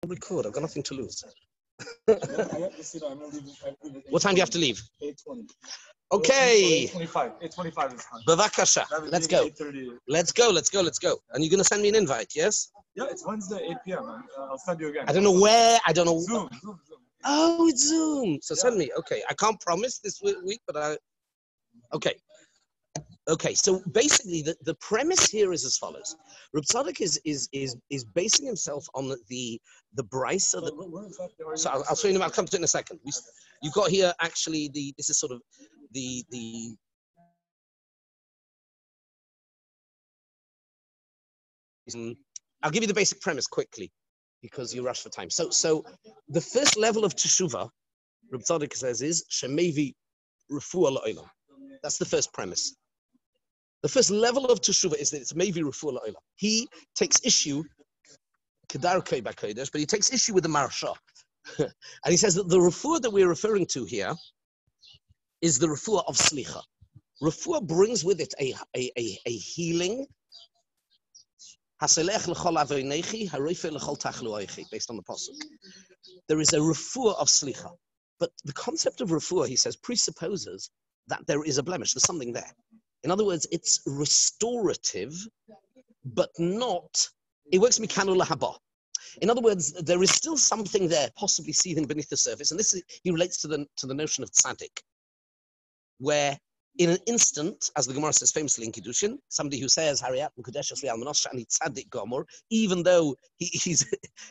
record. I've got nothing to lose. I have to see that. I'm gonna leave. What time do you have to leave? 8:20. Okay. 8:25. 8:25 is fine. Bavakasha. Let's go. 8:30. Let's go. And you're going to send me an invite, yes? Yeah, it's Wednesday, 8 p.m. I'll send you again. I don't know where. I don't know. Zoom. Oh, it's Zoom. So send me. Okay. I can't promise this week, but okay. Okay, so basically the premise here is as follows. Reb Tzadok is basing himself on the brisa. So I'll show you. I'll come to it in a second. You've got here actually this is sort of the I'll give you the basic premise quickly because you rush for time. So the first level of teshuvah, Reb Tzadok says, is shemevi refuah la'olam. That's the first premise. The first level of teshuvah is that it's mevi refuah la'olam. He takes issue, kedarkei b'kodesh, but he takes issue with the marsha, and he says that the refuah that we're referring to here is the refuah of slicha. Refuah brings with it a healing. Based on the pasuk, there is a refuah of slicha, but the concept of refuah, he says, presupposes that there is a blemish. There's something there. In other words, it's restorative, but not. It works mikanu lahaba. In other words, there is still something there, possibly seething beneath the surface, and he relates to the notion of tzaddik, where in an instant, as the Gemara says famously in Kiddushin, somebody who says Hariyat Mekudeshes Li'al Manosha and tzaddik gomer, even though he's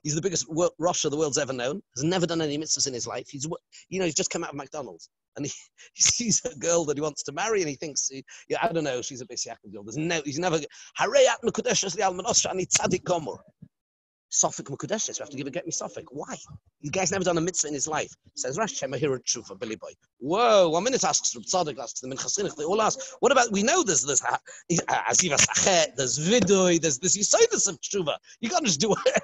the biggest Rasha the world's ever known, has never done any mitzvahs in his life. He's just come out of McDonald's. And he sees a girl that he wants to marry, and he thinks, I don't know, she's a basic girl. He's never. Harayat mekudeshes li'al manosha ani tzaddik gomer. Sofik mekudeshes. You have to get me Sofik. Why? The guy's never done a mitzvah in his life. Says Rash Shemahira Tshuva, Billy Boy. Whoa! 1 minute asks Reb Tzadok, asks the Minchasinich. They all ask, what about? We know there's Aziva Sachet, there's Vidoy, there's this Yisodus of Tshuva. You can't just do it.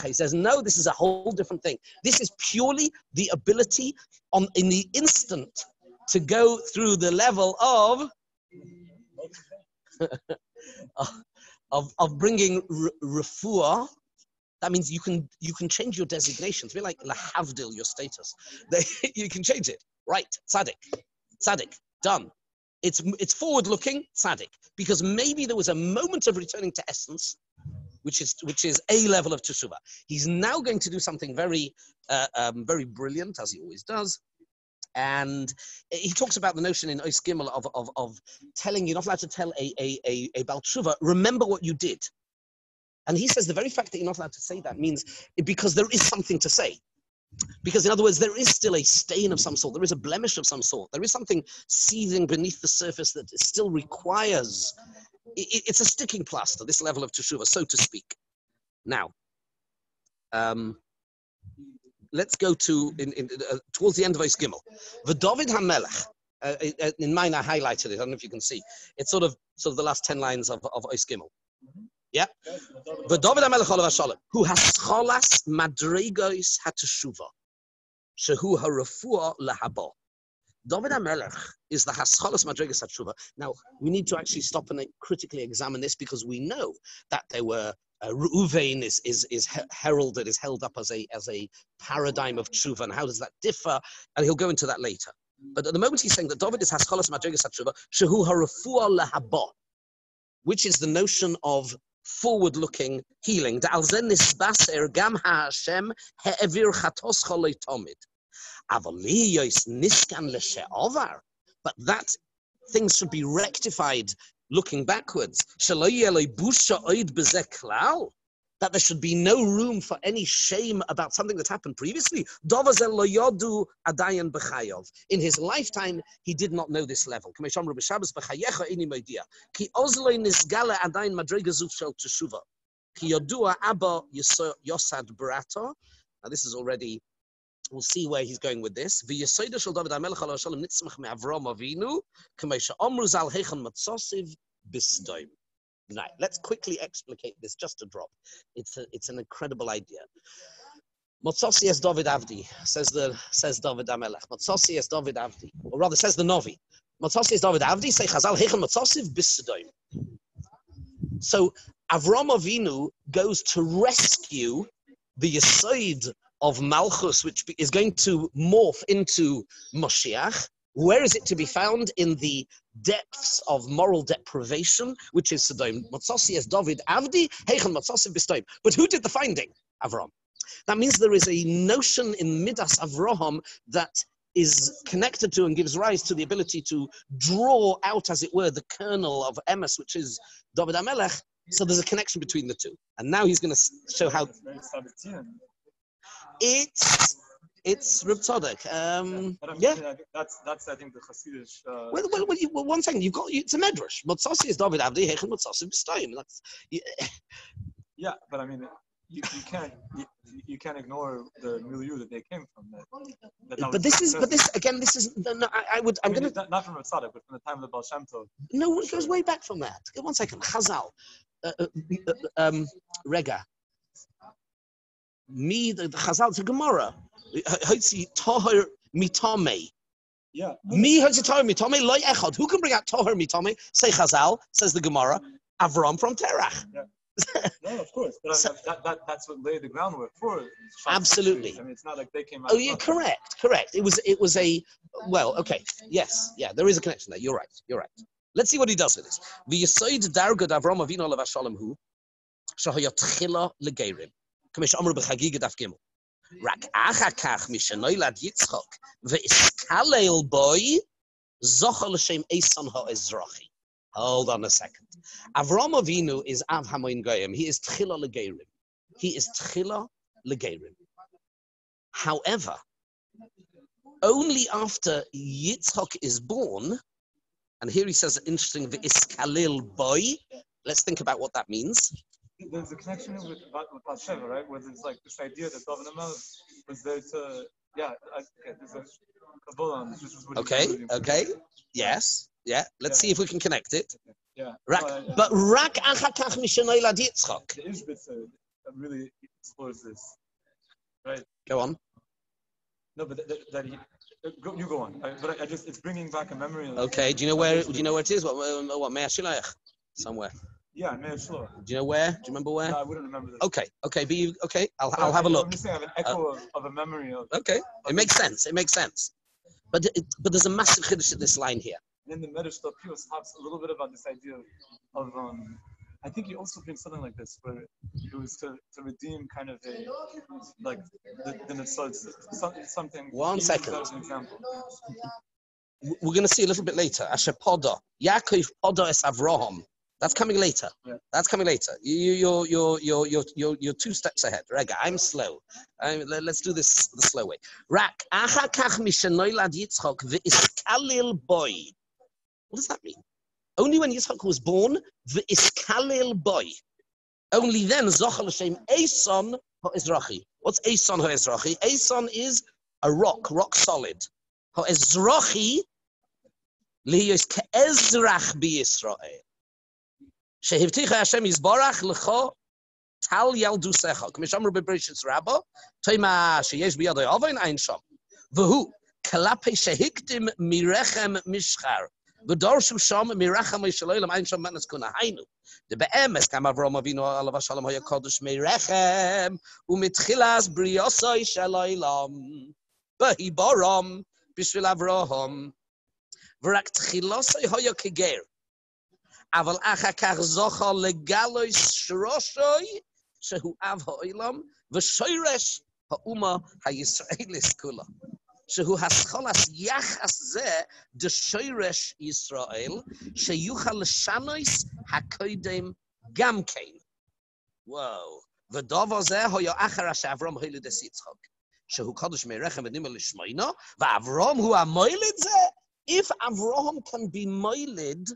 He says, no, this is a whole different thing. This is purely the ability in the instant to go through the level of bringing refuah. That means you can change your designation. It's a bit like lahavdil, your status. You can change it. Right, tzaddik, done. It's forward-looking, tzaddik, because maybe there was a moment of returning to essence, which is a level of teshuvah. He's now going to do something very, very brilliant, as he always does. And he talks about the notion in Ois Gimel of telling, you're not allowed to tell a Baal Tshuva, remember what you did. And he says the very fact that you're not allowed to say that means because there is something to say. Because in other words, there is still a stain of some sort, there is a blemish of some sort, there is something seething beneath the surface that still requires, it's a sticking plaster, this level of teshuvah, so to speak. Now, let's go to towards the end of Ois Gimel. The David HaMelech, in mine I highlighted it. I don't know if you can see. It's sort of the last 10 lines of Ois Gimel. Yeah. The David HaMelech Olav HaShalom, who has cholas madregos hateshuva, shehu harefuah lahaba. David HaMelech is the Hascholas Madregas HaTshuva. Now, we need to actually stop and critically examine this because we know that there were Reuven is heralded, is held up as a paradigm of tshuva, and how does that differ? And he'll go into that later. But at the moment he's saying that David is Hascholas Madregas HaTshuva, shehu harefuah lahaba, which is the notion of forward-looking healing. Da'al zen nisbaser gam ha'Hashem he'evir chatos cholei tomid. But that things should be rectified looking backwards. That there should be no room for any shame about something that happened previously. In his lifetime, he did not know this level. Now this is already, we'll see where he's going with this. Right, let's quickly explicate this, just a drop. It's an incredible idea. Motzossi es David Avdi, says David HaMelech. Motzossi es David Avdi, or rather says the Novi. Motzossi es David Avdi, say Chazal Heichen Motzossi b'Sodom. So Avram Avinu goes to rescue the Yesod of Malchus, which is going to morph into Moshiach. Where is it to be found? In the depths of moral deprivation, which is Sodom. Matzasi es David Avdi, Heichen Matzasi Bistoim. But who did the finding? Avram. That means there is a notion in Midas Avraham that is connected to and gives rise to the ability to draw out, as it were, the kernel of Emes, which is David HaMelech. So there's a connection between the two. And now he's going to show how... It's Reb Tzadok. Yeah. That's I think the Hasidish. Well, one second. It's a medrash. Motzasi is David Avdi, Heichen Motzasi B'Stoim. Yeah, but I mean, you can't ignore the milieu that they came from. This is I'm going to not from Reb Tzadok, but from the time of the Baal Shem Tov. No, it goes way back from that. One second. Chazal, Rega. Me, the Chazal to Gemara. Hotzi Toher Mitame. Yeah. Me Hotzi Toher Mitame Loy Echad. Who can bring out Toher Mitame? Say Chazal, says the Gemara. Avram from Terach. Yeah. No, of course. But that's what laid the groundwork for. Absolutely. I mean, it's not like they came out. Oh, yeah, correct. It was a, well, okay. Yes, yeah, there is a connection there. You're right. Let's see what he does with this. The Yesod Dargad Avram Avinu Olav Shalom Hu Shahayat Chila Legeirim. Kamish Amr B'Chagiga Daf Gimel. Rak achakach mishenoilad Yitzchok ve'iskalel boy zochar l'shem Eson ha'ezrachi. Hold on a second. Avram Avinu is Av Hamoin Goyim. He is Tchila Legeirim. However, only after Yitzchok is born, and here he says interesting ve'iskalel boy. Let's think about what that means. There's a connection with Bathsheba, right? Where there's like this idea that David HaMelech was there to, there's a Kabbalah on this. This is what okay. Yes. Yeah. Let's see if we can connect it. Yeah. But Rak Achakach Mishenoilad Yitzchok. The Ishbitzer really explores this, right? Go on. No, but you go on. But I just, it's bringing back a memory. Okay. Do you know where it is? What Mea Shilayach? Somewhere. Yeah, Meir Shloah. Do you know where? Do you remember where? No, I wouldn't remember this. Okay. I'll have a look. I'm just saying I have an echo of a memory of. Okay, it makes sense. But there's a massive chiddush in this line here. And then the Medrash Pius talks a little bit about this idea of I think he also brings something like this, where it was to redeem kind of a like the Nitzot, something. 1 second. As an example. We're going to see a little bit later. Asher Poda, Yaakov Poda es Avraham. That's coming later. Yeah. That's coming later. You're 2 steps ahead. Rega, I'm slow. Let's do this the slow way. Rak achakach mishenoilad Yitzchok ve'iskalil boy. What does that mean? Only when Yitzchok was born, ve'iskalil boy. Only then zochar l'shem Eson ha'ezrachi. What's Eson ha'ezrachi? Eson is a rock solid. Ha'ezrachi liyos ke'ezrach b'Yisrael. Shehivticha Hashem Yisborach lecho tal yaldusecha. K'mishamru b'Bereshis Rabba toima sheyesh biyadei avon ein sham. V'hu kalape shehiktim mirechem mishchar. V'dorshu sham mirachem yishaloylam ein sham matnas kunahainu. The be'emes kam Avram Avinu alav shalom haya kodesh mirechem umitchilas briyosai shaloylam. V'hi baram b'shvil Avraham. V'rak tchilosai haya keger. Aval achakach zocha legalois shroshoi shehu av ha'olam v'shoyresh ha'uma ha'yisraelis kula shehu hascholas yachas zeh de shoyresh Yisrael sheyuchal l'shanois hakoidem gamkein. Whoa. V'dava zeh hoya achar asher Avram hoilid es Yitzchok shehu kadosh merechem v'nimel l'shmoina v'Avram hu ha'moilid zeh. If Avraham can be moilid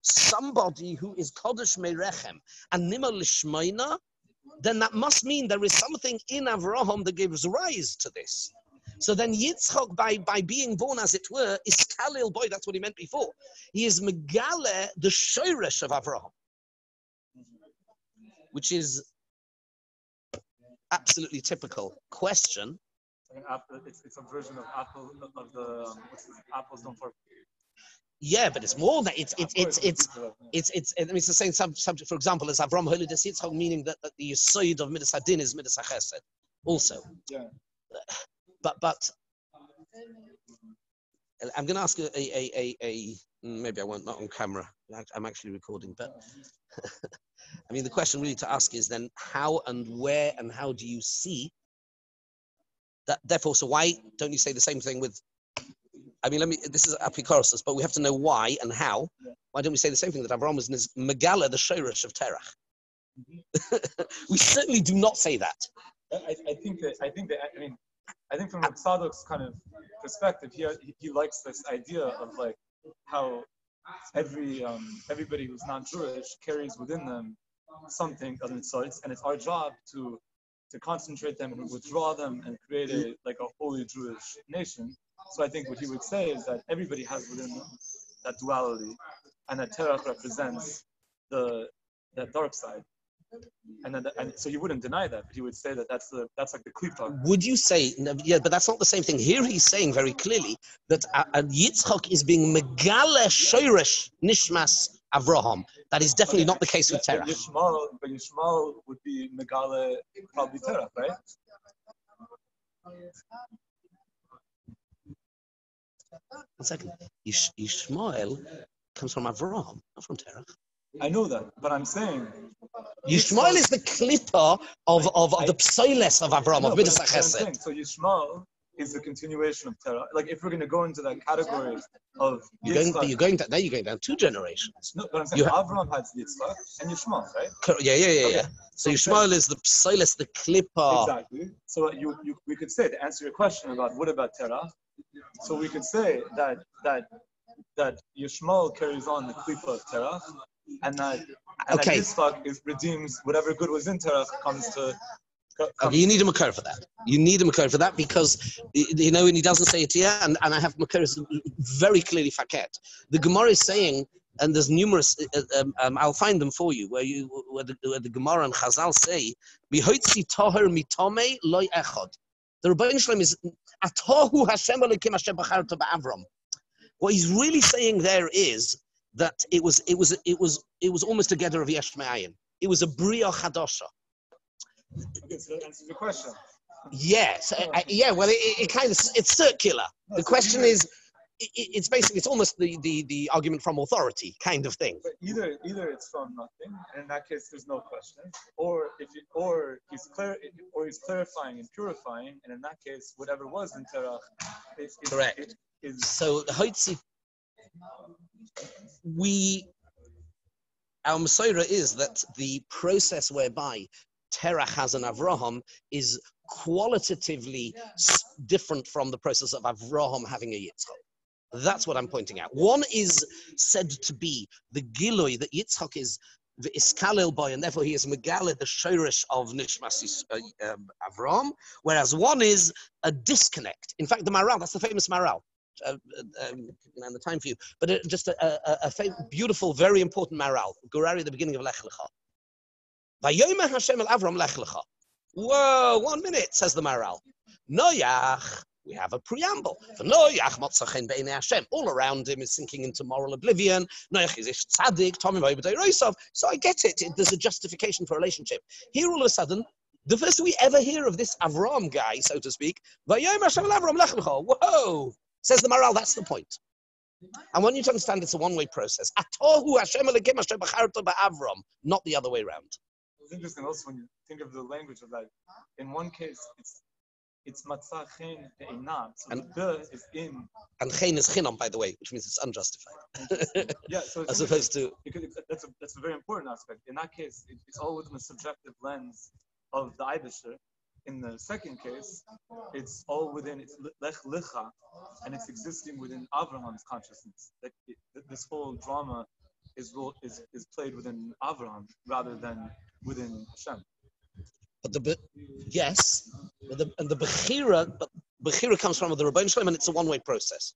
somebody who is Kodesh Merechem and Nimel Lishmaina, then that must mean there is something in Avraham that gives rise to this. So then Yitzchok, by being born, as it were, is Kalil boy. That's what he meant before. He is Megale, the Shoresh of Avraham, which is absolutely typical question. It's a version of apple of the apples don't fall. Yeah, but it's more than it's the same subject. For example, as Avram Holy Yitzchok, meaning that the Yesod of Midas Hadin is Midas HaChesed. also. Yeah. But I'm going to ask a maybe I won't, not on camera. I'm actually recording, but I mean, the question really to ask is then how and where and how do you see that? Therefore, so why don't you say the same thing with? I mean, this is apikoros, but we have to know why and how. Why don't we say the same thing that Avraham was Megala, the Shoresh of Terach? We certainly do not say that. I think from a Tzadok's kind of perspective, he likes this idea of like how everybody who's non-Jewish carries within them something of insights, and it's our job to concentrate them and withdraw them and create a holy Jewish nation. So I think what he would say is that everybody has within them that duality, and that Terach represents that dark side. And so he wouldn't deny that, but he would say that that's like the klipa. Would you say, yeah, but that's not the same thing. Here he's saying very clearly that Yitzchak is being megale shoresh nishmas Avraham. That is definitely not the case with Terach. But Yishmael would be megale probably Terach, right? One second. Yishmael comes from Avraham, not from Terach. I know that, but I'm saying Yishmael is the klippa of the psoiles of Avraham, of Midas HaChesed. So Yishmael is the continuation of Terah. Like if we're going to go into that category of you're going down 2 generations. No, but I'm saying Avraham had Yitzchak and Yishmael, right? Yeah. So Yishmael is the psoiles, the klippa. Exactly. So we could say, to answer your question about what about Terah, so we could say that Yishmael carries on the klippa of Terah, and that Yitzchak redeems whatever good was in Terach comes to. Okay, you need a makar for that. You need a makar for that because when he doesn't say it here, and I have makars very clearly faket. The Gemara is saying, and there's numerous. I'll find them for you where the Gemara and Chazal say, "Mihotzi toher mitome loy echad." The Rebbeinu Shalom is Atohu Hashem Elokim Hashem Bacharta Ba'Avram. What he's really saying there is that it was almost a gather of yesh me'ayin. It was a bria chadosha. Okay, so that answers the question. Yes, well, it kind of it's circular. The question is, it's almost the argument from authority kind of thing. But either it's from nothing, and in that case there's no question, or he's clarifying and purifying, and in that case whatever was in Terach is correct. So the Hotzi. Our Masorah is that the process whereby Terach has an Avraham is qualitatively different from the process of Avraham having a Yitzchak. That's what I'm pointing out. One is said to be the Giloi, that Yitzchak is the Iskalel boy, and therefore he is Megaleh, the Shoresh of Nishmas Avraham, whereas one is a disconnect. In fact, the Maral, that's the famous Maral. And the time for you, but just a beautiful, very important Maral, Gurari at the beginning of Lech Lecha. Vayomer Hashem el Avram Lech Lecha. Whoa, 1 minute, says the Maral. Noach, we have a preamble. For Noach, Motzachen Be'enei Hashem. All around him is sinking into moral oblivion. Noach is Ish Tzaddik, Tomim Oibedei Roisov. So I get it. There's a justification for a relationship. Here, all of a sudden, the first we ever hear of this Avram guy, so to speak, Vayomer Hashem el Avram Lech Lecha. Whoa. Says the Maral, that's the point. I want you to understand it's a one-way process. Atohu Hashem Elokim Hashem Bacharta Ba'Avram, not the other way around. It's interesting also when you think of the language of that. In one case, it's matzah chen ve'einav, so the is in. And chen is chinam, by the way, which means it's unjustified. Yeah, so as opposed to because that's a very important aspect. In that case, it's all within the subjective lens of the Eibusher. In the second case, it's all within, it's lech licha, and it's existing within Abraham's consciousness. That this whole drama is played within Abraham rather than within Hashem. But the Bechira comes from the Rebbeinu Shalom, and it's a one-way process.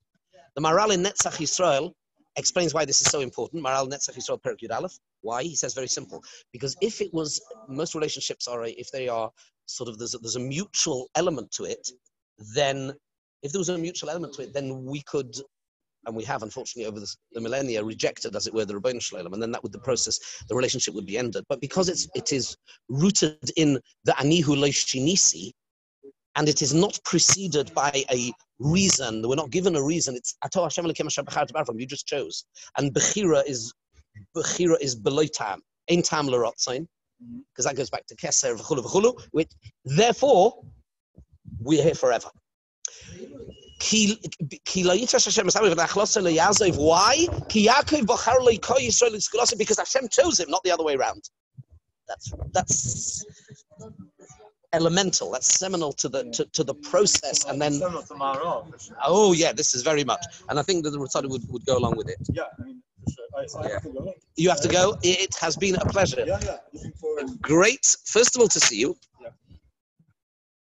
The Maral in Netzach Yisrael explains why this is so important. Maral Netzach Yisrael Perek Yud Aleph. Why? He says very simple. Because if it was, most relationships are, if they are sort of, there's a mutual element to it, then if there was a mutual element to it, then we could, and we have unfortunately over the millennia rejected, as it were, the Rebbeinu Shalom, and then that would the relationship would be ended. But because it is rooted in the Anihu Lo Shinisi, and it is not preceded by a reason. We're not given a reason. It's Ato Hashem Elokeinu asher bacharta b'Avram. You just chose, and bechira is below tam, ein tam l'rotzain, because that goes back to keser v'chulu v'chulu. Which therefore we're here forever. Why? Because Hashem chose him, not the other way around. That's elemental. That's seminal to the process, and then. Oh yeah, this is very much, and I think that the Tzadok would go along with it. Yeah, I mean, I have to go. You have to go. It has been a pleasure. Yeah. Looking forward. Great. First of all, to see you.